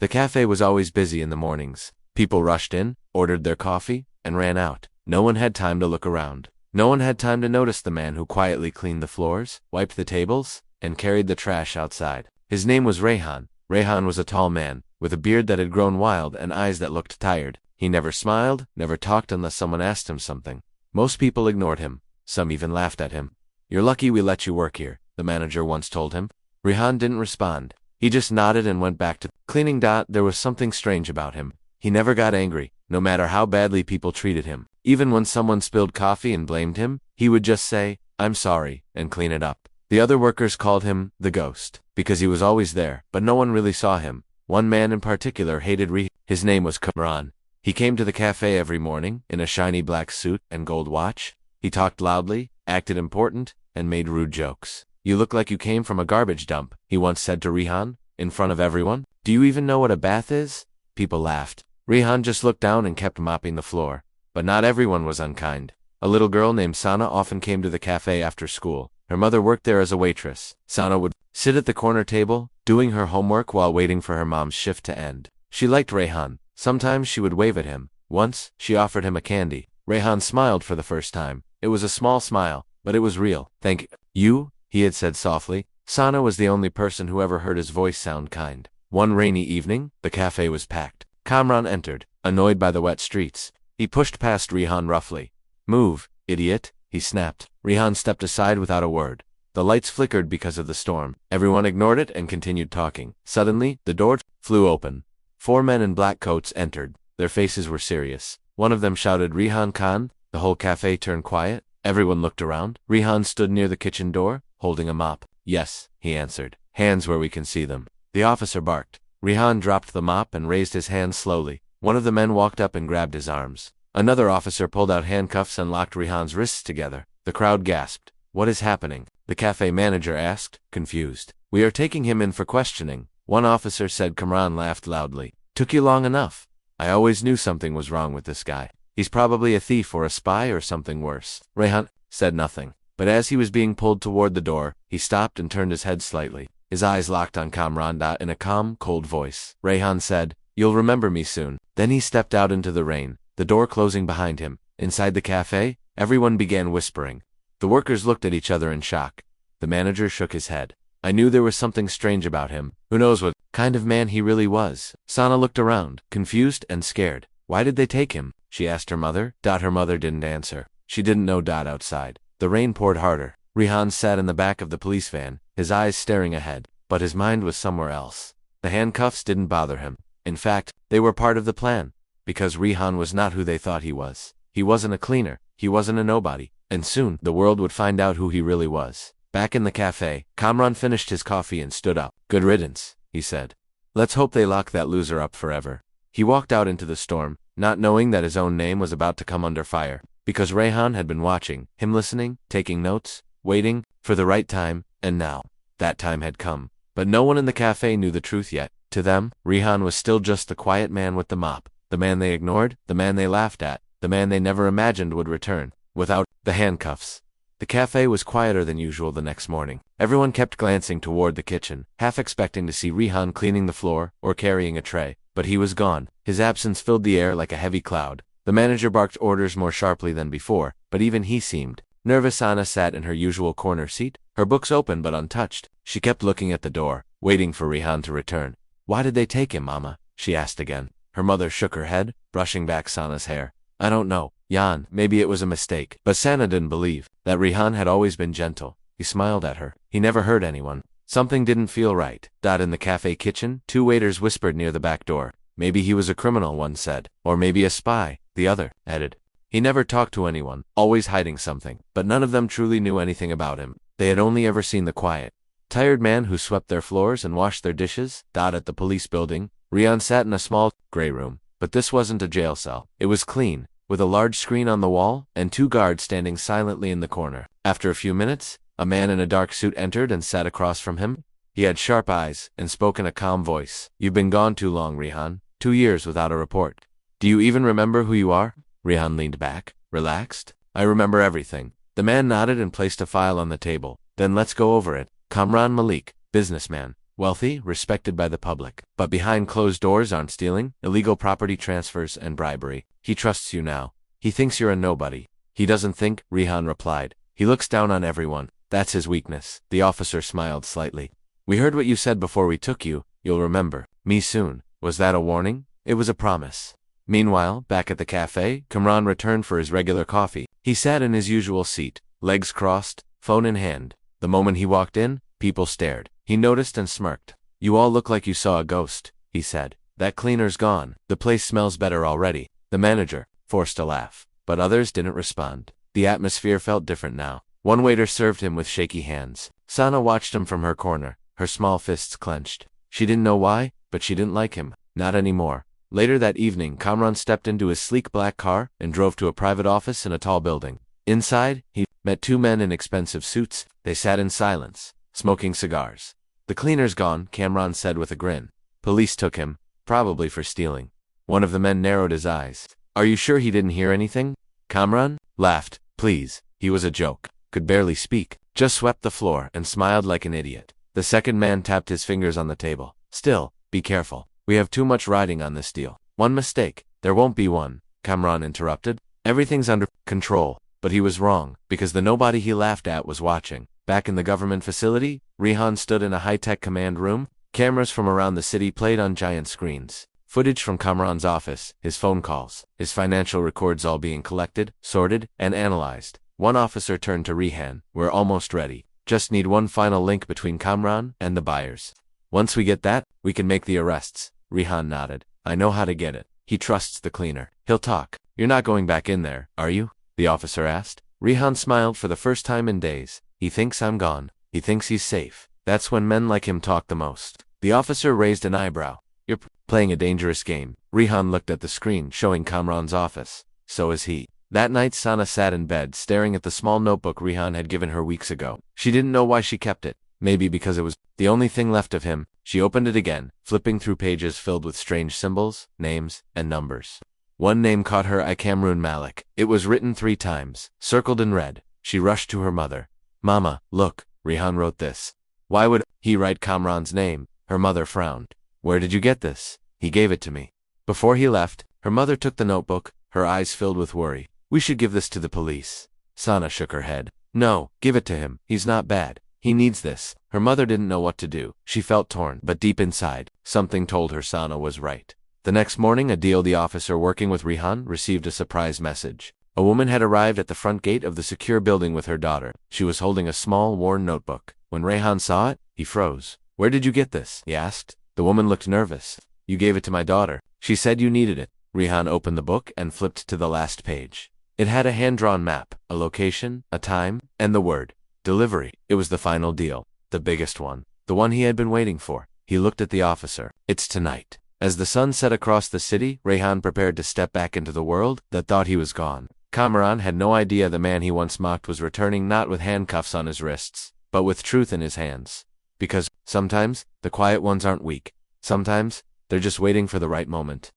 The cafe was always busy in the mornings. People rushed in, ordered their coffee, and ran out. No one had time to look around. No one had time to notice the man who quietly cleaned the floors, wiped the tables, and carried the trash outside. His name was Rayhan. Rayhan was a tall man, with a beard that had grown wild and eyes that looked tired. He never smiled, never talked unless someone asked him something. Most people ignored him. Some even laughed at him. "You're lucky we let you work here," the manager once told him. Rayhan didn't respond. He just nodded and went back to cleaning. There was something strange about him. He never got angry, no matter how badly people treated him. Even when someone spilled coffee and blamed him, he would just say, "I'm sorry," and clean it up. The other workers called him the ghost, because he was always there, but no one really saw him. One man in particular hated Rayhan. His name was Kamran. He came to the cafe every morning, in a shiny black suit and gold watch. He talked loudly, acted important, and made rude jokes. "You look like you came from a garbage dump," he once said to Rayhan, in front of everyone. "Do you even know what a bath is?" People laughed. Rayhan just looked down and kept mopping the floor. But not everyone was unkind. A little girl named Sana often came to the cafe after school. Her mother worked there as a waitress. Sana would sit at the corner table, doing her homework while waiting for her mom's shift to end. She liked Rayhan. Sometimes she would wave at him. Once, she offered him a candy. Rayhan smiled for the first time. It was a small smile, but it was real. "Thank you," he had said softly. Sana was the only person who ever heard his voice sound kind. One rainy evening, the cafe was packed. Kamran entered, annoyed by the wet streets. He pushed past Rayhan roughly. "Move, idiot," he snapped. Rayhan stepped aside without a word. The lights flickered because of the storm. Everyone ignored it and continued talking. Suddenly, the door flew open. 4 men in black coats entered. Their faces were serious. One of them shouted, "Rayhan Khan." The whole cafe turned quiet. Everyone looked around. Rayhan stood near the kitchen door, holding a mop. "Yes," he answered. "Hands where we can see them." The officer barked. Rayhan dropped the mop and raised his hands slowly. One of the men walked up and grabbed his arms. Another officer pulled out handcuffs and locked Rayhan's wrists together. The crowd gasped. "What is happening?" the cafe manager asked, confused. "We are taking him in for questioning," one officer said. Kamran laughed loudly. "Took you long enough. I always knew something was wrong with this guy. He's probably a thief or a spy or something worse." Rayhan said nothing. But as he was being pulled toward the door, he stopped and turned his head slightly. His eyes locked on Kamran. In a calm, cold voice, Rayhan said, "You'll remember me soon." Then he stepped out into the rain, the door closing behind him. Inside the cafe, everyone began whispering. The workers looked at each other in shock. The manager shook his head. "I knew there was something strange about him. Who knows what kind of man he really was?" Sana looked around, confused and scared. "Why did they take him?" she asked her mother. Her mother didn't answer. She didn't know. Outside, the rain poured harder. Rayhan sat in the back of the police van, his eyes staring ahead, but his mind was somewhere else. The handcuffs didn't bother him. In fact, they were part of the plan. Because Rayhan was not who they thought he was. He wasn't a cleaner. He wasn't a nobody. And soon, the world would find out who he really was. Back in the cafe, Kamran finished his coffee and stood up. "Good riddance," he said. "Let's hope they lock that loser up forever." He walked out into the storm, not knowing that his own name was about to come under fire. Because Rayhan had been watching, him listening, taking notes, waiting, for the right time, and now, that time had come. But no one in the cafe knew the truth yet. To them, Rayhan was still just the quiet man with the mop, the man they ignored, the man they laughed at, the man they never imagined would return, without the handcuffs. The cafe was quieter than usual the next morning. Everyone kept glancing toward the kitchen, half expecting to see Rayhan cleaning the floor or carrying a tray. But he was gone. His absence filled the air like a heavy cloud. The manager barked orders more sharply than before, but even he seemed nervous. Sana sat in her usual corner seat, her books open but untouched. She kept looking at the door, waiting for Rayhan to return. "Why did they take him, Mama?" she asked again. Her mother shook her head, brushing back Sana's hair. "I don't know, Jan, maybe it was a mistake." But Sana didn't believe that Rayhan had always been gentle. He smiled at her. He never hurt anyone. Something didn't feel right. In the cafe kitchen, 2 waiters whispered near the back door. "Maybe he was a criminal," one said. "Or maybe a spy," the other added. "He never talked to anyone, always hiding something." But none of them truly knew anything about him. They had only ever seen the quiet, tired man who swept their floors and washed their dishes. At the police building, Rayhan sat in a small, gray room. But this wasn't a jail cell. It was clean, with a large screen on the wall, and 2 guards standing silently in the corner. After a few minutes, a man in a dark suit entered and sat across from him. He had sharp eyes, and spoke in a calm voice. "You've been gone too long, Rayhan. 2 years without a report. Do you even remember who you are?" Rayhan leaned back, relaxed. "I remember everything." The man nodded and placed a file on the table. "Then let's go over it." Kamran Malik, businessman. wealthy, respected by the public. But behind closed doors aren't stealing, illegal property transfers, and bribery. He trusts you now. He thinks you're a nobody. He doesn't think, Rihan replied. He looks down on everyone. That's his weakness. The officer smiled slightly. We heard what you said before we took you. You'll remember me soon. Was that a warning? It was a promise. Meanwhile, back at the cafe, Kamran returned for his regular coffee. He sat in his usual seat, legs crossed, phone in hand. The moment he walked in, people stared. He noticed and smirked. You all look like you saw a ghost, he said. That cleaner's gone. The place smells better already. The manager forced a laugh, but others didn't respond. The atmosphere felt different now. One waiter served him with shaky hands. Sana watched him from her corner, her small fists clenched. She didn't know why, but she didn't like him. Not anymore. Later that evening, Kamran stepped into his sleek black car and drove to a private office in a tall building. Inside, he met two men in expensive suits. They sat in silence, smoking cigars. The cleaner's gone, Kamran said with a grin. Police took him, probably for stealing. One of the men narrowed his eyes. Are you sure he didn't hear anything? Kamran laughed. Please, he was a joke. Could barely speak. Just swept the floor and smiled like an idiot. The second man tapped his fingers on the table. Still, be careful. We have too much riding on this deal. One mistake. There won't be one, Kamran interrupted. Everything's under control. But he was wrong, because the nobody he laughed at was watching. Back in the government facility, Rihan stood in a high-tech command room. Cameras from around the city played on giant screens. Footage from Kamran's office, his phone calls, his financial records all being collected, sorted, and analyzed. One officer turned to Rihan. We're almost ready. Just need one final link between Kamran and the buyers. Once we get that, we can make the arrests. Rihan nodded. I know how to get it. He trusts the cleaner. He'll talk. You're not going back in there, are you? The officer asked. Rihan smiled for the first time in days. He thinks I'm gone. He thinks he's safe. That's when men like him talk the most. The officer raised an eyebrow. You're playing a dangerous game. Rihan looked at the screen showing Kamran's office. So is he. That night Sana sat in bed staring at the small notebook Rihan had given her weeks ago. She didn't know why she kept it. Maybe because it was the only thing left of him. She opened it again, flipping through pages filled with strange symbols, names, and numbers. One name caught her eye, Kamrun Malik. It was written 3 times, circled in red. She rushed to her mother. Mama, look, Rihan wrote this. Why would he write Kamran's name? Her mother frowned. Where did you get this? He gave it to me. Before he left, her mother took the notebook, her eyes filled with worry. We should give this to the police. Sana shook her head. No, give it to him. He's not bad. He needs this. Her mother didn't know what to do. She felt torn, but deep inside, something told her Sana was right. The next morning, Adil, the officer working with Rihan, received a surprise message. A woman had arrived at the front gate of the secure building with her daughter. She was holding a small, worn notebook. When Rehan saw it, he froze. Where did you get this? He asked. The woman looked nervous. You gave it to my daughter. She said you needed it. Rihan opened the book and flipped to the last page. It had a hand-drawn map, a location, a time, and the word delivery. It was the final deal, the biggest one, the one he had been waiting for. He looked at the officer. It's tonight. As the sun set across the city, Rehan prepared to step back into the world that thought he was gone. Kamran had no idea the man he once mocked was returning, not with handcuffs on his wrists, but with truth in his hands. Because, sometimes, the quiet ones aren't weak. Sometimes, they're just waiting for the right moment.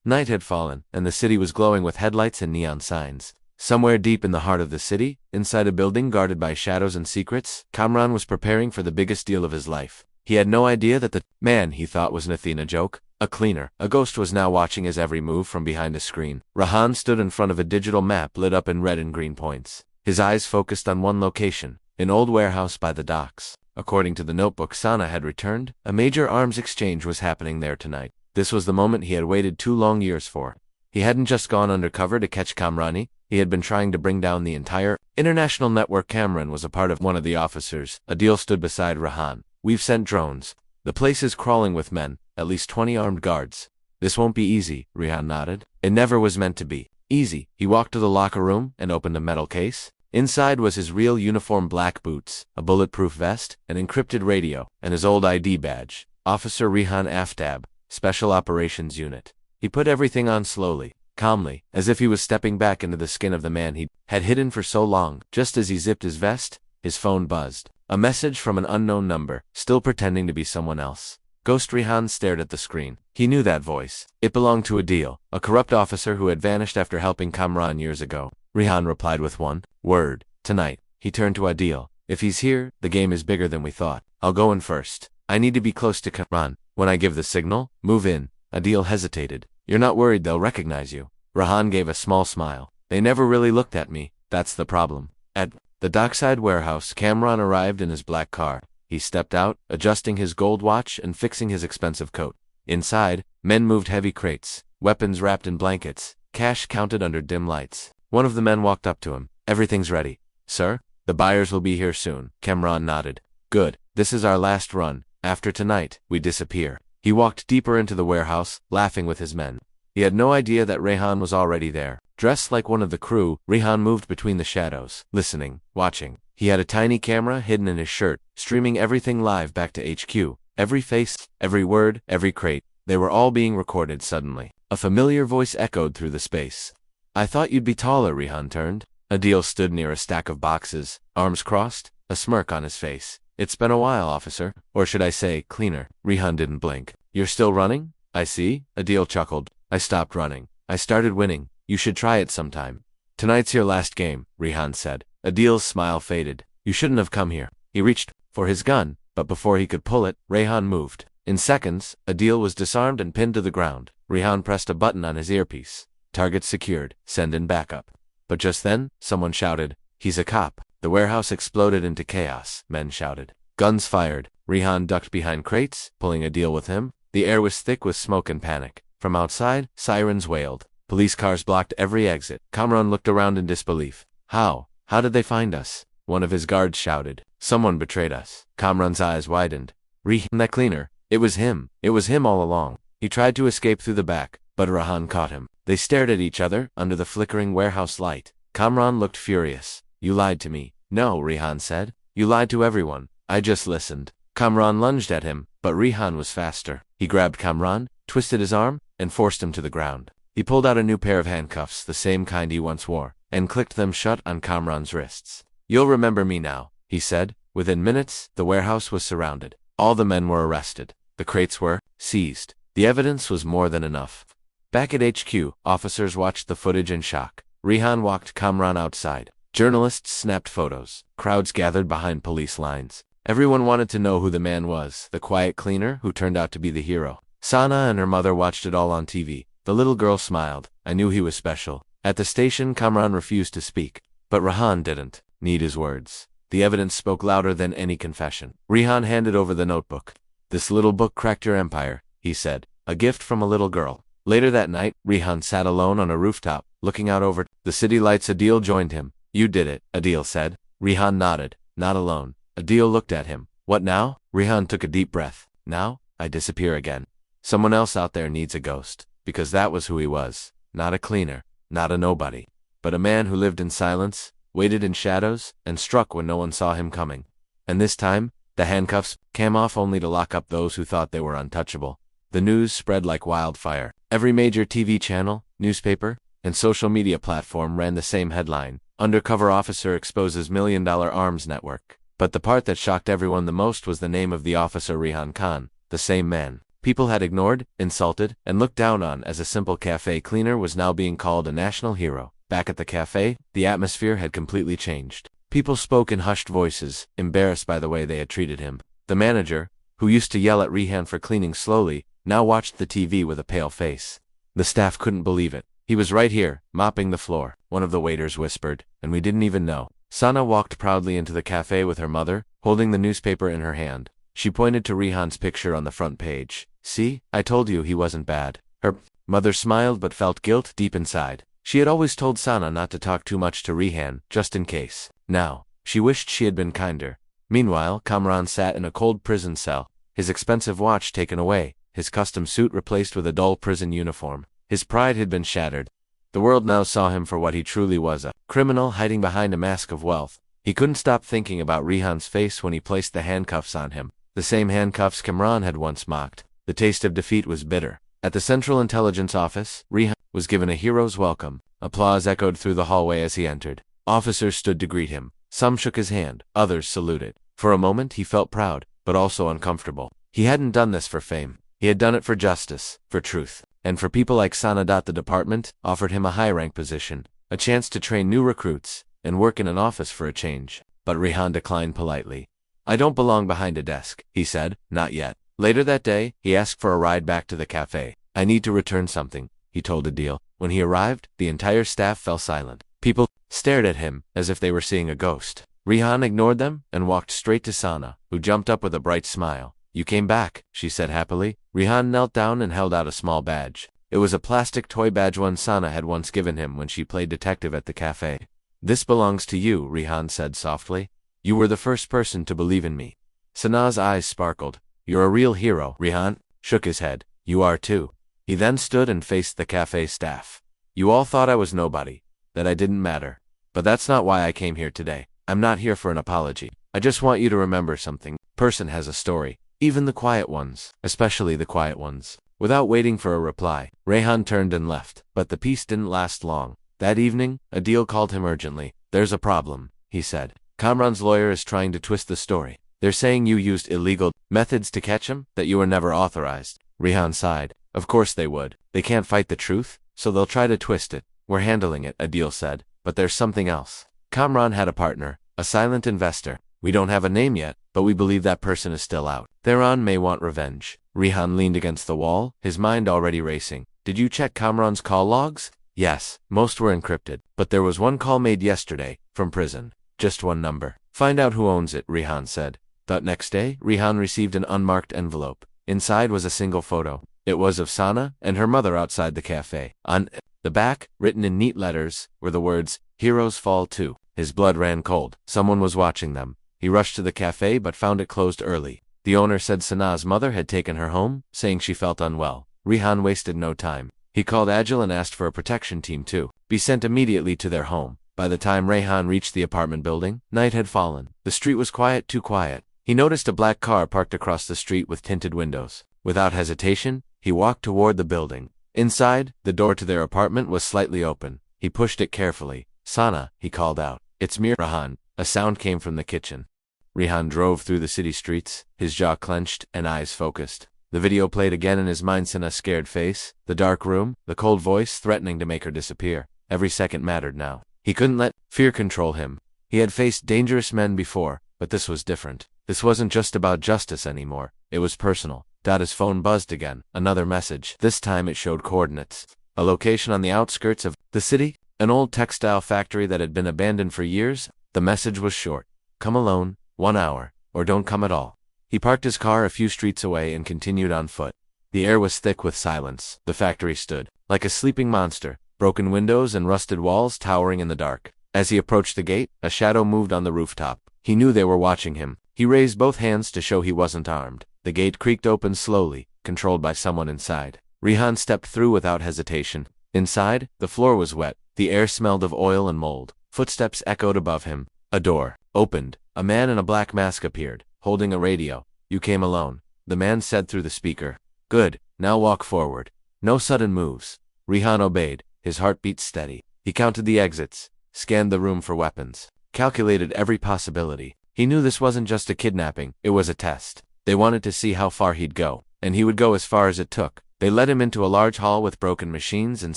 Night had fallen, and the city was glowing with headlights and neon signs. Somewhere deep in the heart of the city, inside a building guarded by shadows and secrets, Kamran was preparing for the biggest deal of his life. He had no idea that the man he thought was an Athena joke, a cleaner, a ghost, was now watching his every move from behind a screen. Rehan stood in front of a digital map lit up in red and green points. His eyes focused on one location, an old warehouse by the docks. According to the notebook Sana had returned, a major arms exchange was happening there tonight. This was the moment he had waited 2 long years for. He hadn't just gone undercover to catch Kamrani, he had been trying to bring down the entire international network. Kamran was a part of one of the officers. Adil stood beside Rehan. We've sent drones. The place is crawling with men, at least 20 armed guards. This won't be easy, Rehan nodded. It never was meant to be easy. He walked to the locker room and opened a metal case. Inside was his real uniform, black boots, a bulletproof vest, an encrypted radio, and his old ID badge. Officer Rehan Aftab, Special Operations Unit. He put everything on slowly, calmly, as if he was stepping back into the skin of the man he had hidden for so long. Just as he zipped his vest, his phone buzzed. A message from an unknown number, still pretending to be someone else. Ghost Rehan stared at the screen. He knew that voice. It belonged to Adil, a corrupt officer who had vanished after helping Kamran years ago. Rehan replied with one word. Tonight. He turned to Adil. If he's here, the game is bigger than we thought. I'll go in first. I need to be close to Kamran. When I give the signal, move in. Adil hesitated. You're not worried they'll recognize you? Rehan gave a small smile. They never really looked at me. That's the problem. At the dockside warehouse, Kamran arrived in his black car. He stepped out, adjusting his gold watch and fixing his expensive coat. Inside, men moved heavy crates, weapons wrapped in blankets, cash counted under dim lights. One of the men walked up to him. Everything's ready. Sir, the buyers will be here soon. Kamran nodded. Good. This is our last run. After tonight, we disappear. He walked deeper into the warehouse, laughing with his men. He had no idea that Rehan was already there. Dressed like one of the crew, Rehan moved between the shadows, listening, watching. He had a tiny camera hidden in his shirt, streaming everything live back to HQ. Every face, every word, every crate. They were all being recorded suddenly. A familiar voice echoed through the space. I thought you'd be taller, Rehan turned. Adil stood near a stack of boxes, arms crossed, a smirk on his face. It's been a while, officer. Or should I say, cleaner. Rehan didn't blink. You're still running? I see. Adil chuckled. I stopped running. I started winning. You should try it sometime. Tonight's your last game, Rehan said. Adil's smile faded. You shouldn't have come here. He reached for his gun, but before he could pull it, Rehan moved. In seconds, Adil was disarmed and pinned to the ground. Rehan pressed a button on his earpiece. Target secured. Send in backup. But just then, someone shouted, He's a cop. The warehouse exploded into chaos, men shouted. Guns fired. Rehan ducked behind crates, pulling Adil with him. The air was thick with smoke and panic. From outside, sirens wailed. Police cars blocked every exit. Kamran looked around in disbelief. How? How did they find us? One of his guards shouted. Someone betrayed us. Kamran's eyes widened. Rehan, that cleaner. It was him. It was him all along. He tried to escape through the back, but Rehan caught him. They stared at each other under the flickering warehouse light. Kamran looked furious. You lied to me. No, Rehan said. You lied to everyone. I just listened. Kamran lunged at him, but Rehan was faster. He grabbed Kamran, twisted his arm, and forced him to the ground. He pulled out a new pair of handcuffs, the same kind he once wore, and clicked them shut on Kamran's wrists. You'll remember me now, he said. Within minutes, the warehouse was surrounded. All the men were arrested. The crates were seized. The evidence was more than enough. Back at HQ, officers watched the footage in shock. Rehan walked Kamran outside. Journalists snapped photos. Crowds gathered behind police lines. Everyone wanted to know who the man was, the quiet cleaner who turned out to be the hero. Sana and her mother watched it all on TV. The little girl smiled. I knew he was special. At the station, Kamran refused to speak. But Rehan didn't need his words. The evidence spoke louder than any confession. Rehan handed over the notebook. This little book cracked your empire, he said. A gift from a little girl. Later that night, Rehan sat alone on a rooftop, looking out over the city lights. Adil joined him. You did it, Adil said. Rehan nodded. Not alone. Adil looked at him. What now? Rehan took a deep breath. Now, I disappear again. Someone else out there needs a ghost. Because that was who he was. Not a cleaner. Not a nobody. But a man who lived in silence, waited in shadows, and struck when no one saw him coming. And this time, the handcuffs came off only to lock up those who thought they were untouchable. The news spread like wildfire. Every major TV channel, newspaper, and social media platform ran the same headline. Undercover officer exposes $1 million arms network. But the part that shocked everyone the most was the name of the officer, Rehan Khan, the same man people had ignored, insulted, and looked down on as a simple cafe cleaner was now being called a national hero. Back at the cafe, the atmosphere had completely changed. People spoke in hushed voices, embarrassed by the way they had treated him. The manager, who used to yell at Rehan for cleaning slowly, now watched the TV with a pale face. The staff couldn't believe it. He was right here, mopping the floor, one of the waiters whispered, and we didn't even know. Sana walked proudly into the cafe with her mother, holding the newspaper in her hand. She pointed to Rehan's picture on the front page. See, I told you he wasn't bad. Her mother smiled but felt guilt deep inside. She had always told Sana not to talk too much to Rehan, just in case. Now, she wished she had been kinder. Meanwhile, Kamran sat in a cold prison cell, his expensive watch taken away, his custom suit replaced with a dull prison uniform. His pride had been shattered. The world now saw him for what he truly was, a criminal hiding behind a mask of wealth. He couldn't stop thinking about Rehan's face when he placed the handcuffs on him. The same handcuffs Kamran had once mocked. The taste of defeat was bitter. At the Central Intelligence Office, Rehan was given a hero's welcome. Applause echoed through the hallway as he entered. Officers stood to greet him. Some shook his hand, others saluted. For a moment he felt proud, but also uncomfortable. He hadn't done this for fame. He had done it for justice, for truth, and for people like Sana. The department offered him a high-rank position, a chance to train new recruits, and work in an office for a change. But Rehan declined politely. I don't belong behind a desk, he said. Not yet. Later that day, he asked for a ride back to the cafe. I need to return something, he told Adil. When he arrived, the entire staff fell silent. People stared at him as if they were seeing a ghost. Rihan ignored them and walked straight to Sana, who jumped up with a bright smile. You came back, she said happily. Rihan knelt down and held out a small badge. It was a plastic toy badge one Sana had once given him when she played detective at the cafe. This belongs to you, Rihan said softly. You were the first person to believe in me. Sana's eyes sparkled. You're a real hero. Rihan shook his head. You are too. He then stood and faced the cafe staff. You all thought I was nobody, that I didn't matter. But that's not why I came here today. I'm not here for an apology. I just want you to remember something. Person has a story. Even the quiet ones, especially the quiet ones. Without waiting for a reply, Rehan turned and left. But the peace didn't last long. That evening, Adil called him urgently. There's a problem, he said. Kamran's lawyer is trying to twist the story. They're saying you used illegal methods to catch him, that you were never authorized. Rehan sighed. Of course they would. They can't fight the truth, so they'll try to twist it. We're handling it, Adil said. But there's something else. Kamran had a partner, a silent investor. We don't have a name yet, but we believe that person is still out. Theron may want revenge. Rehan leaned against the wall, his mind already racing. Did you check Kamran's call logs? Yes, most were encrypted. But there was one call made yesterday, from prison. Just one number. Find out who owns it, Rehan said. That next day, Rehan received an unmarked envelope. Inside was a single photo. It was of Sana and her mother outside the cafe. On the back, written in neat letters, were the words, Heroes Fall Too. His blood ran cold. Someone was watching them. He rushed to the cafe but found it closed early. The owner said Sana's mother had taken her home, saying she felt unwell. Rehan wasted no time. He called Agil and asked for a protection team to be sent immediately to their home. By the time Rehan reached the apartment building, night had fallen. The street was quiet, too quiet. He noticed a black car parked across the street with tinted windows. Without hesitation, he walked toward the building. Inside, the door to their apartment was slightly open. He pushed it carefully. Sana, he called out. It's me, Rehan. A sound came from the kitchen. Rehan drove through the city streets, his jaw clenched and eyes focused. The video played again in his mind. Sana's scared face, the dark room, the cold voice threatening to make her disappear. Every second mattered now. He couldn't let fear control him. He had faced dangerous men before, but this was different. This wasn't just about justice anymore. It was personal. His phone buzzed again. Another message. This time it showed coordinates. A location on the outskirts of the city, an old textile factory that had been abandoned for years. The message was short. Come alone, 1 hour, or don't come at all. He parked his car a few streets away and continued on foot. The air was thick with silence. The factory stood like a sleeping monster, broken windows and rusted walls towering in the dark. As he approached the gate, a shadow moved on the rooftop. He knew they were watching him. He raised both hands to show he wasn't armed. The gate creaked open slowly, controlled by someone inside. Rehan stepped through without hesitation. Inside, the floor was wet. The air smelled of oil and mold. Footsteps echoed above him. A door opened. A man in a black mask appeared, holding a radio. You came alone, the man said through the speaker. Good, now walk forward. No sudden moves. Rehan obeyed, his heartbeat steady. He counted the exits, scanned the room for weapons, calculated every possibility. He knew this wasn't just a kidnapping, it was a test. They wanted to see how far he'd go, and he would go as far as it took. They led him into a large hall with broken machines and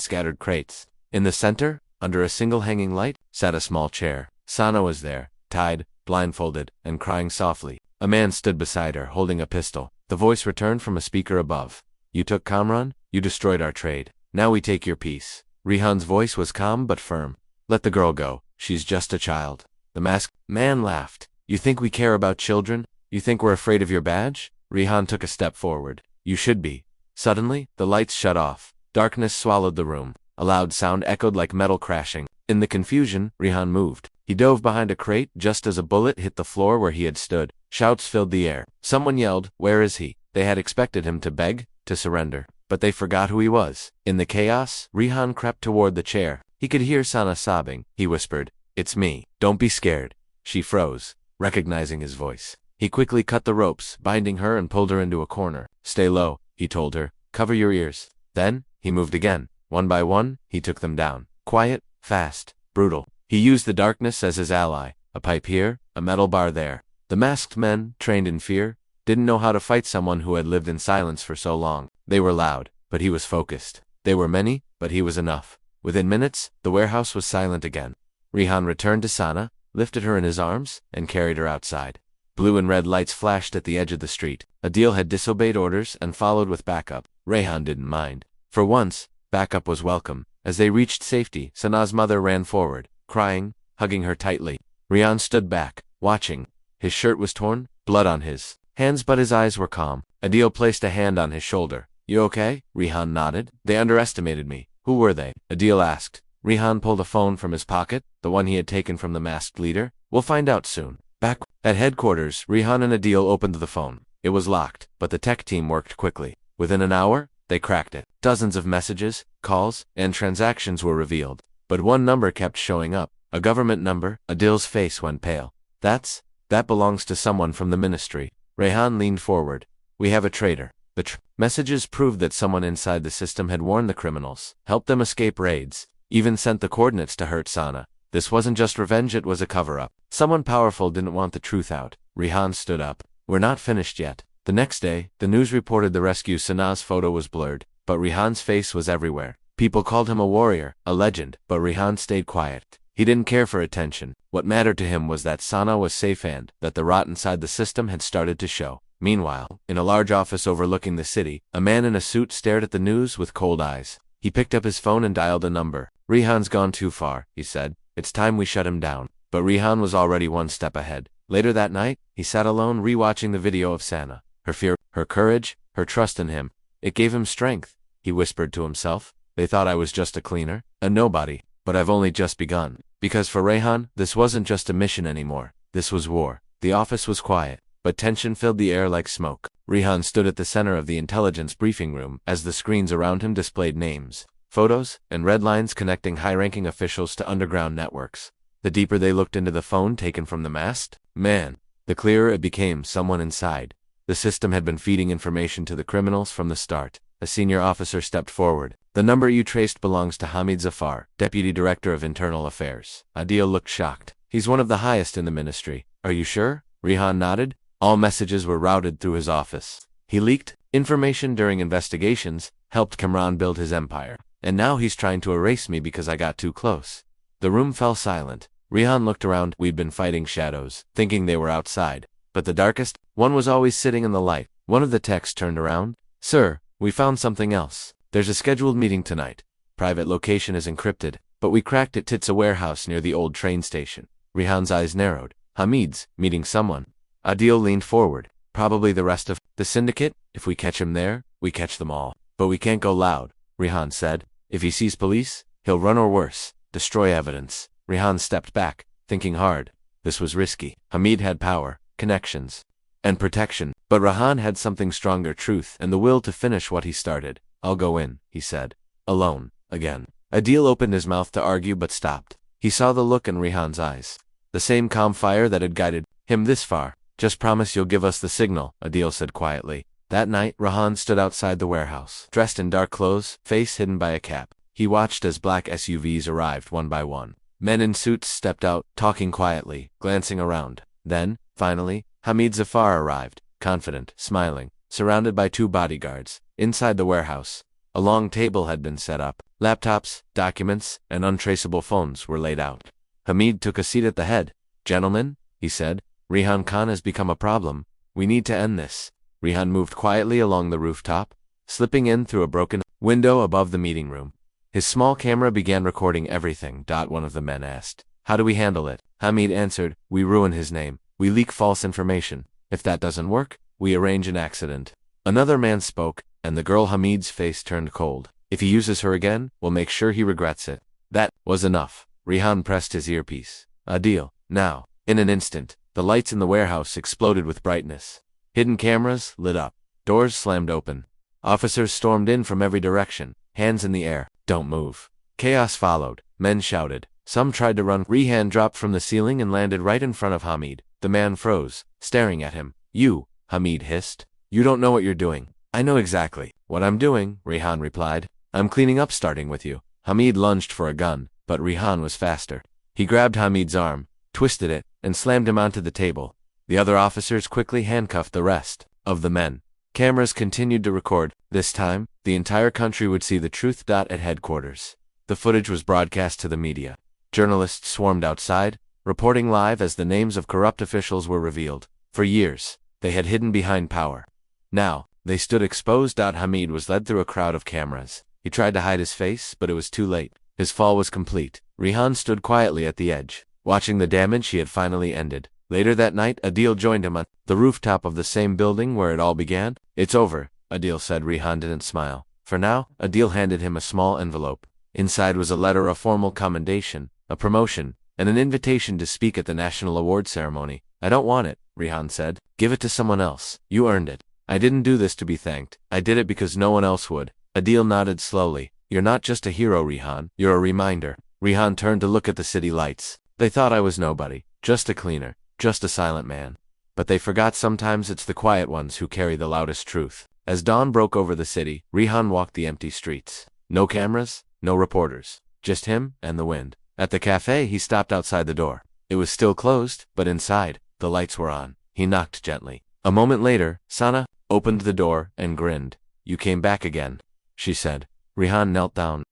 scattered crates. In the center, under a single hanging light, sat a small chair. Sana was there, tied, blindfolded, and crying softly. A man stood beside her, holding a pistol. The voice returned from a speaker above. You took Kamran, you destroyed our trade. Now we take your peace. Rehan's voice was calm but firm. Let the girl go. She's just a child. The masked man laughed. You think we care about children? You think we're afraid of your badge? Rehan took a step forward. You should be. Suddenly, the lights shut off. Darkness swallowed the room. A loud sound echoed like metal crashing. In the confusion, Rehan moved. He dove behind a crate just as a bullet hit the floor where he had stood. Shouts filled the air. Someone yelled, "Where is he?" They had expected him to beg, to surrender. But they forgot who he was. In the chaos, Rehan crept toward the chair. He could hear Sana sobbing. He whispered, "It's me. Don't be scared." She froze, recognizing his voice. He quickly cut the ropes, binding her and pulled her into a corner. Stay low, he told her. Cover your ears. Then, he moved again. One by one, he took them down. Quiet, fast, brutal. He used the darkness as his ally. A pipe here, a metal bar there. The masked men, trained in fear, didn't know how to fight someone who had lived in silence for so long. They were loud, but he was focused. They were many, but he was enough. Within minutes, the warehouse was silent again. Rehan returned to Sana, lifted her in his arms, and carried her outside. Blue and red lights flashed at the edge of the street. Adil had disobeyed orders and followed with backup. Rayhan didn't mind. For once, backup was welcome. As they reached safety, Sanaa's mother ran forward, crying, hugging her tightly. Rayhan stood back, watching. His shirt was torn, blood on his hands, but his eyes were calm. Adil placed a hand on his shoulder. You okay? Rayhan nodded. They underestimated me. Who were they? Adil asked. Rayhan pulled a phone from his pocket, the one he had taken from the masked leader. We'll find out soon. Back at headquarters, Rayhan and Adil opened the phone. It was locked, but the tech team worked quickly. Within an hour, they cracked it. Dozens of messages, calls, and transactions were revealed. But one number kept showing up. A government number. Adil's face went pale. That belongs to someone from the ministry. Rayhan leaned forward. We have a traitor. The messages proved that someone inside the system had warned the criminals, helped them escape raids, even sent the coordinates to hurt Sana. This wasn't just revenge, it was a cover-up. Someone powerful didn't want the truth out. Rayhan stood up. We're not finished yet. The next day, the news reported the rescue. Sanaa's photo was blurred, but Rayhan's face was everywhere. People called him a warrior, a legend, but Rayhan stayed quiet. He didn't care for attention. What mattered to him was that Sana was safe and that the rot inside the system had started to show. Meanwhile, in a large office overlooking the city, a man in a suit stared at the news with cold eyes. He picked up his phone and dialed a number. Rayhan's gone too far, he said. It's time we shut him down. But Rayhan was already one step ahead. Later that night, he sat alone rewatching the video of Sana. Her fear, her courage, her trust in him. It gave him strength, he whispered to himself. They thought I was just a cleaner, a nobody, but I've only just begun. Because for Rayhan, this wasn't just a mission anymore. This was war. The office was quiet, but tension filled the air like smoke. Rayhan stood at the center of the intelligence briefing room as the screens around him displayed names, photos, and red lines connecting high-ranking officials to underground networks. The deeper they looked into the phone taken from the mast, the clearer it became. Someone inside the system had been feeding information to the criminals from the start. A senior officer stepped forward. The number you traced belongs to Hamid Zafar, Deputy Director of Internal Affairs. Adil looked shocked. He's one of the highest in the ministry. Are you sure? Rayhan nodded. All messages were routed through his office. He leaked information during investigations, helped Kamran build his empire. And now he's trying to erase me because I got too close. The room fell silent. Rayhan looked around. We'd been fighting shadows, thinking they were outside. But the darkest one was always sitting in the light. One of the techs turned around. Sir, we found something else. There's a scheduled meeting tonight. Private location is encrypted, but we cracked it. It's a warehouse near the old train station. Rayhan's eyes narrowed. Hamid's meeting someone. Adil leaned forward. Probably the rest of the syndicate. If we catch him there, we catch them all. But we can't go loud, Rayhan said. If he sees police, he'll run or worse, destroy evidence. Rayhan stepped back, thinking hard. This was risky. Hamid had power, connections, and protection. But Rayhan had something stronger, truth and the will to finish what he started. I'll go in, he said. Alone, again. Adil opened his mouth to argue but stopped. He saw the look in Rayhan's eyes. The same calm fire that had guided him this far. Just promise you'll give us the signal, Adil said quietly. That night, Rayhan stood outside the warehouse, dressed in dark clothes, face hidden by a cap. He watched as black SUVs arrived one by one. Men in suits stepped out, talking quietly, glancing around. Then, finally, Hamid Zafar arrived, confident, smiling, surrounded by 2 bodyguards. Inside the warehouse, a long table had been set up. Laptops, documents, and untraceable phones were laid out. Hamid took a seat at the head. Gentlemen, he said, Rayhan Khan has become a problem. We need to end this. Rayhan moved quietly along the rooftop, slipping in through a broken window above the meeting room. His small camera began recording everything. One of the men asked, how do we handle it? Hamid answered, we ruin his name. We leak false information. If that doesn't work, we arrange an accident. Another man spoke, and the girl Hamid's face turned cold. If he uses her again, we'll make sure he regrets it. That was enough. Rayhan pressed his earpiece. Adil. Now. In an instant, the lights in the warehouse exploded with brightness. Hidden cameras lit up. Doors slammed open. Officers stormed in from every direction, hands in the air. Don't move. Chaos followed. Men shouted. Some tried to run. Rayhan dropped from the ceiling and landed right in front of Hamid. The man froze, staring at him. You, Hamid hissed. You don't know what you're doing. I know exactly what I'm doing, Rayhan replied. I'm cleaning up starting with you. Hamid lunged for a gun, but Rayhan was faster. He grabbed Hamid's arm, twisted it, and slammed him onto the table. The other officers quickly handcuffed the rest of the men. Cameras continued to record. This time, the entire country would see the truth. At headquarters, the footage was broadcast to the media. Journalists swarmed outside, reporting live as the names of corrupt officials were revealed. For years, they had hidden behind power. Now, they stood exposed. Hamid was led through a crowd of cameras. He tried to hide his face, but it was too late. His fall was complete. Rihan stood quietly at the edge, watching the damage he had finally ended. Later that night, Adil joined him on the rooftop of the same building where it all began. "It's over," Adil said. Rihan didn't smile. For now, Adil handed him a small envelope. Inside was a letter of formal commendation, a promotion, and an invitation to speak at the national award ceremony. "I don't want it," Rihan said. "Give it to someone else. You earned it. I didn't do this to be thanked. I did it because no one else would." Adil nodded slowly. "You're not just a hero, Rihan. You're a reminder." Rihan turned to look at the city lights. "They thought I was nobody, just a cleaner, just a silent man. But they forgot sometimes it's the quiet ones who carry the loudest truth." As dawn broke over the city, Rihan walked the empty streets. No cameras, no reporters, just him and the wind. At the cafe, he stopped outside the door. It was still closed, but inside, the lights were on. He knocked gently. A moment later, Sana opened the door and grinned. "You came back again," she said. Rihan knelt down.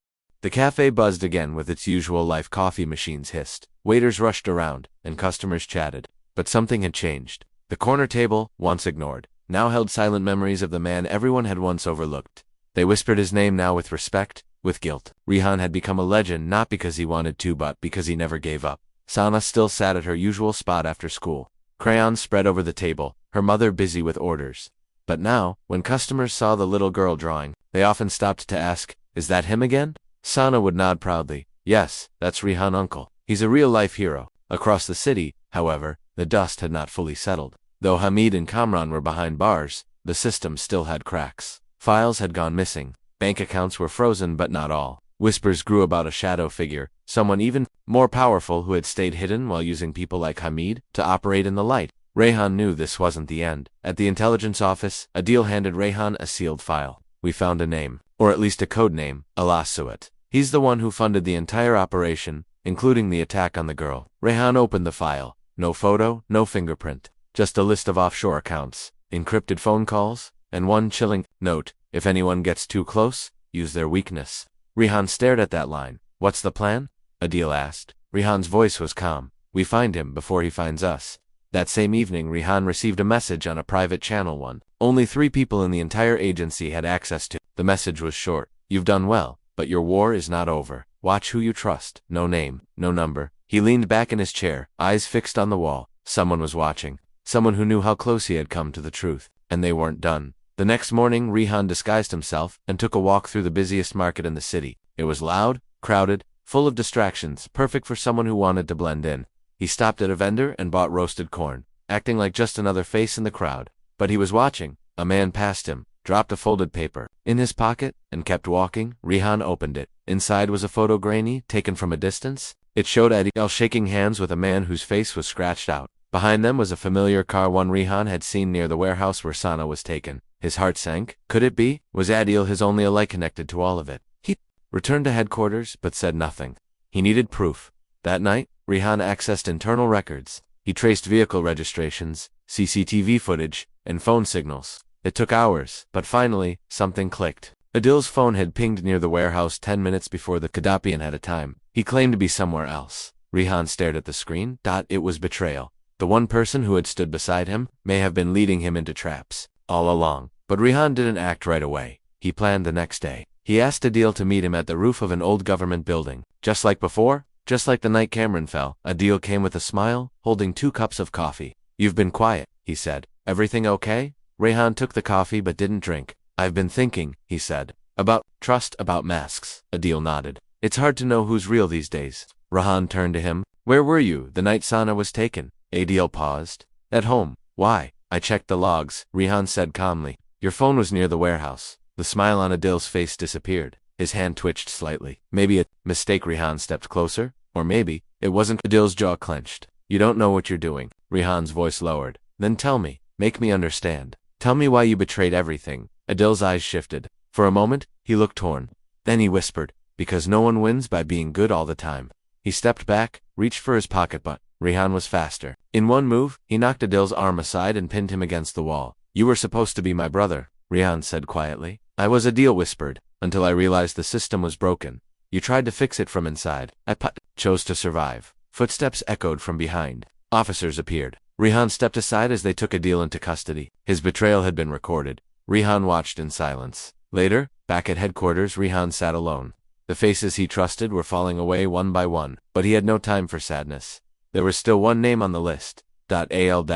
The cafe buzzed again with its usual life. Coffee machines hissed. Waiters rushed around, and customers chatted. But something had changed. The corner table, once ignored, now held silent memories of the man everyone had once overlooked. They whispered his name now with respect, with guilt. Rihan had become a legend not because he wanted to but because he never gave up. Sana still sat at her usual spot after school. Crayons spread over the table, her mother busy with orders. But now, when customers saw the little girl drawing, they often stopped to ask, "Is that him again?" Sana would nod proudly. "Yes, that's Rihan uncle. He's a real-life hero." Across the city, however, the dust had not fully settled. Though Hamid and Kamran were behind bars, the system still had cracks. Files had gone missing. Bank accounts were frozen, but not all. Whispers grew about a shadow figure, someone even more powerful who had stayed hidden while using people like Hamid to operate in the light. Rayhan knew this wasn't the end. At the intelligence office, Adil handed Rayhan a sealed file. "We found a name, or at least a code name, Al-Aswad. He's the one who funded the entire operation, including the attack on the girl." Rayhan opened the file. No photo, no fingerprint. Just a list of offshore accounts, encrypted phone calls, and one chilling note: "If anyone gets too close, use their weakness." Rihan stared at that line. "What's the plan?" Adil asked. Rihan's voice was calm. "We find him before he finds us." That same evening, Rihan received a message on a private channel. Only 3 people in the entire agency had access to. The message was short. "You've done well, but your war is not over. Watch who you trust." No name, no number. He leaned back in his chair, eyes fixed on the wall. Someone was watching. Someone who knew how close he had come to the truth. And they weren't done. The next morning, Rihan disguised himself and took a walk through the busiest market in the city. It was loud, crowded, full of distractions, perfect for someone who wanted to blend in. He stopped at a vendor and bought roasted corn, acting like just another face in the crowd. But he was watching. A man passed him, dropped a folded paper in his pocket, and kept walking. Rihan opened it. Inside was a photo grainy, taken from a distance. It showed Adil shaking hands with a man whose face was scratched out. Behind them was a familiar car, one Rihan had seen near the warehouse where Sana was taken. His heart sank. Could it be? Was Adil his only ally connected to all of it? He returned to headquarters, but said nothing. He needed proof. That night, Rihan accessed internal records. He traced vehicle registrations, CCTV footage, and phone signals. It took hours, but finally, something clicked. Adil's phone had pinged near the warehouse 10 minutes before the Gaddafian had a time. He claimed to be somewhere else. Rihan stared at the screen. It was betrayal. The one person who had stood beside him may have been leading him into traps all along. But Rihan didn't act right away. He planned the next day. He asked Adil to meet him at the roof of an old government building. Just like before, just like the night Cameron fell, Adil came with a smile, holding 2 cups of coffee. "You've been quiet," he said. "Everything okay?" Rihan took the coffee but didn't drink. "I've been thinking," he said. "About trust, about masks." Adil nodded. "It's hard to know who's real these days." Rihan turned to him. "Where were you the night Sana was taken?" Adil paused. "At home." "Why?" "I checked the logs," Rihan said calmly. "Your phone was near the warehouse." The smile on Adil's face disappeared. His hand twitched slightly. "Maybe a mistake." Rihan stepped closer. "Or maybe it wasn't." Adil's jaw clenched. "You don't know what you're doing." Rihan's voice lowered. "Then tell me. Make me understand. Tell me why you betrayed everything." Adil's eyes shifted. For a moment, he looked torn. Then he whispered, "Because no one wins by being good all the time." He stepped back, reached for his pocket, but Rihan was faster. In one move, he knocked Adil's arm aside and pinned him against the wall. "You were supposed to be my brother," Rihan said quietly. "I was," Adil whispered, "until I realized the system was broken. You tried to fix it from inside. I chose to survive." Footsteps echoed from behind. Officers appeared. Rihan stepped aside as they took Adil into custody. His betrayal had been recorded. Rihan watched in silence. Later, back at headquarters, Rihan sat alone. The faces he trusted were falling away one by one, but he had no time for sadness. There was still one name on the list. Al-Aswad.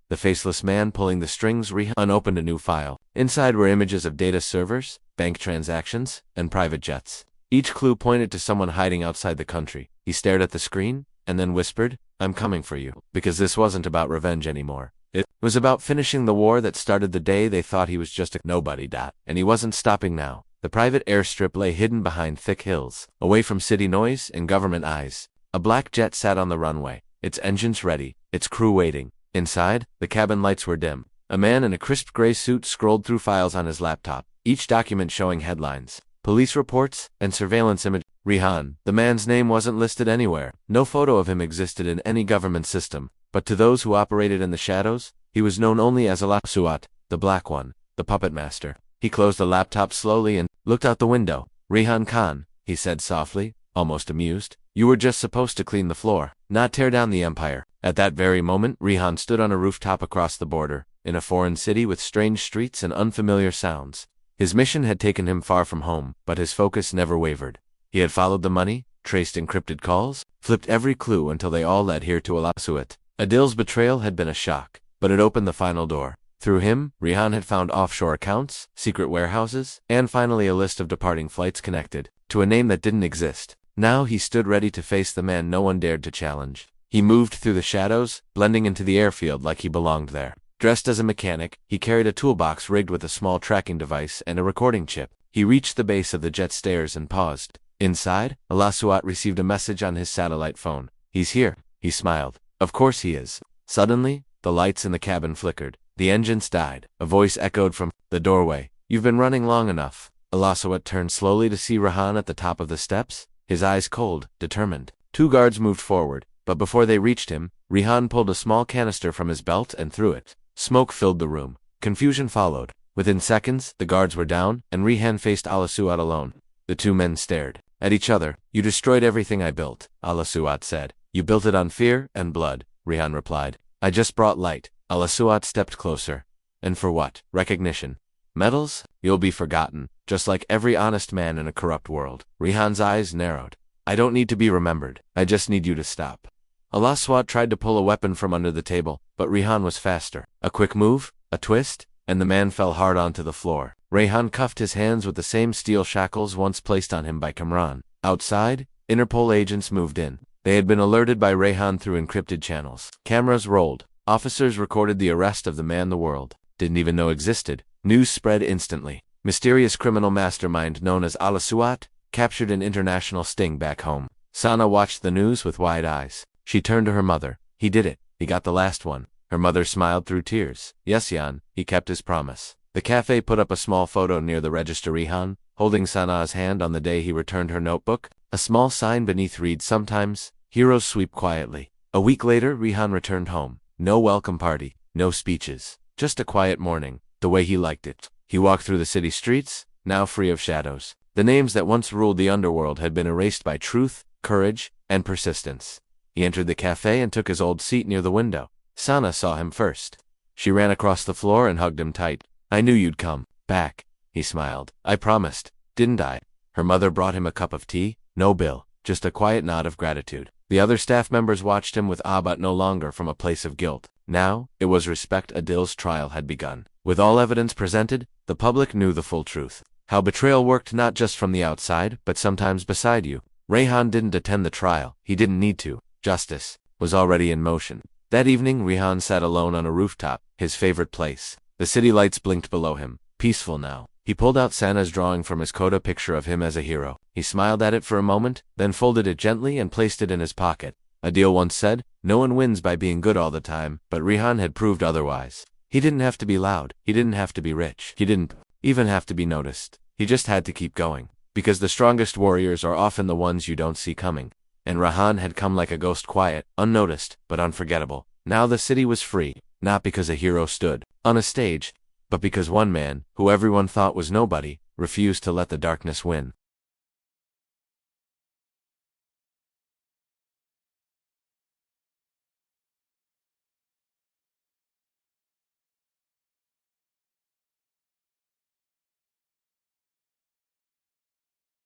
The faceless man pulling the strings. Rihan opened a new file. Inside were images of data servers, bank transactions, and private jets. Each clue pointed to someone hiding outside the country. He stared at the screen, and then whispered, "I'm coming for you." Because this wasn't about revenge anymore. It was about finishing the war that started the day they thought he was just a nobody. And he wasn't stopping now. The private airstrip lay hidden behind thick hills, away from city noise and government eyes. A black jet sat on the runway, its engines ready, its crew waiting. Inside, the cabin lights were dim. A man in a crisp gray suit scrolled through files on his laptop, each document showing headlines, police reports, and surveillance images. Rihan, the man's name wasn't listed anywhere. No photo of him existed in any government system. But to those who operated in the shadows, he was known only as Al-Aswad, the Black One, the puppet master. He closed the laptop slowly and looked out the window. "Rihan Khan," he said softly, almost amused, "you were just supposed to clean the floor, not tear down the empire." At that very moment, Rihan stood on a rooftop across the border, in a foreign city with strange streets and unfamiliar sounds. His mission had taken him far from home, but his focus never wavered. He had followed the money, traced encrypted calls, flipped every clue until they all led here to Al-Aswad. Adil's betrayal had been a shock, but it opened the final door. Through him, Rihan had found offshore accounts, secret warehouses, and finally a list of departing flights connected to a name that didn't exist. Now he stood ready to face the man no one dared to challenge. He moved through the shadows, blending into the airfield like he belonged there. Dressed as a mechanic, he carried a toolbox rigged with a small tracking device and a recording chip. He reached the base of the jet stairs and paused. Inside, Al-Aswad received a message on his satellite phone. "He's here," he smiled. "Of course he is." Suddenly, the lights in the cabin flickered. The engines died. A voice echoed from the doorway. "You've been running long enough." Al-Aswad turned slowly to see Rihan at the top of the steps, his eyes cold, determined. Two guards moved forward, but before they reached him, Rihan pulled a small canister from his belt and threw it. Smoke filled the room. Confusion followed. Within seconds, the guards were down, and Rihan faced Al-Aswad alone. The two men stared at each other. "You destroyed everything I built," Al-Aswad said. "You built it on fear and blood," Rihan replied. "I just brought light." Al-Aswad stepped closer. "And for what? Recognition? Medals? You'll be forgotten, just like every honest man in a corrupt world." Rihan's eyes narrowed. "I don't need to be remembered. I just need you to stop." Al-Aswad tried to pull a weapon from under the table, but Rihan was faster. A quick move, a twist, and the man fell hard onto the floor. Rihan cuffed his hands with the same steel shackles once placed on him by Kamran. Outside, Interpol agents moved in. They had been alerted by Rihan through encrypted channels. Cameras rolled. Officers recorded the arrest of the man the world didn't even know existed. News spread instantly. Mysterious criminal mastermind known as Al-Aswad captured an international sting back home. Sana watched the news with wide eyes. She turned to her mother. "He did it. He got the last one." Her mother smiled through tears. "Yes, Jan, he kept his promise." The cafe put up a small photo near the register. Rihan, holding Sana's hand on the day he returned her notebook. A small sign beneath reads, "Sometimes heroes sweep quietly." A week later, Rihan returned home. No welcome party, no speeches, just a quiet morning, the way he liked it. He walked through the city streets, now free of shadows. The names that once ruled the underworld had been erased by truth, courage, and persistence. He entered the cafe and took his old seat near the window. Sana saw him first. She ran across the floor and hugged him tight. "I knew you'd come back," he smiled. "I promised, didn't I?" Her mother brought him a cup of tea, no bill, just a quiet nod of gratitude. The other staff members watched him with awe, but no longer from a place of guilt. Now, it was respect. Adil's trial had begun. With all evidence presented, the public knew the full truth. How betrayal worked not just from the outside, but sometimes beside you. Rihan didn't attend the trial. He didn't need to. Justice was already in motion. That evening, Rihan sat alone on a rooftop, his favorite place. The city lights blinked below him, peaceful now. He pulled out Sana's drawing from his coda, picture of him as a hero. He smiled at it for a moment, then folded it gently and placed it in his pocket. Adil once said, "No one wins by being good all the time," but Rihan had proved otherwise. He didn't have to be loud. He didn't have to be rich. He didn't even have to be noticed. He just had to keep going. Because the strongest warriors are often the ones you don't see coming. And Rihan had come like a ghost, quiet, unnoticed, but unforgettable. Now the city was free, not because a hero stood on a stage, but because one man, who everyone thought was nobody, refused to let the darkness win.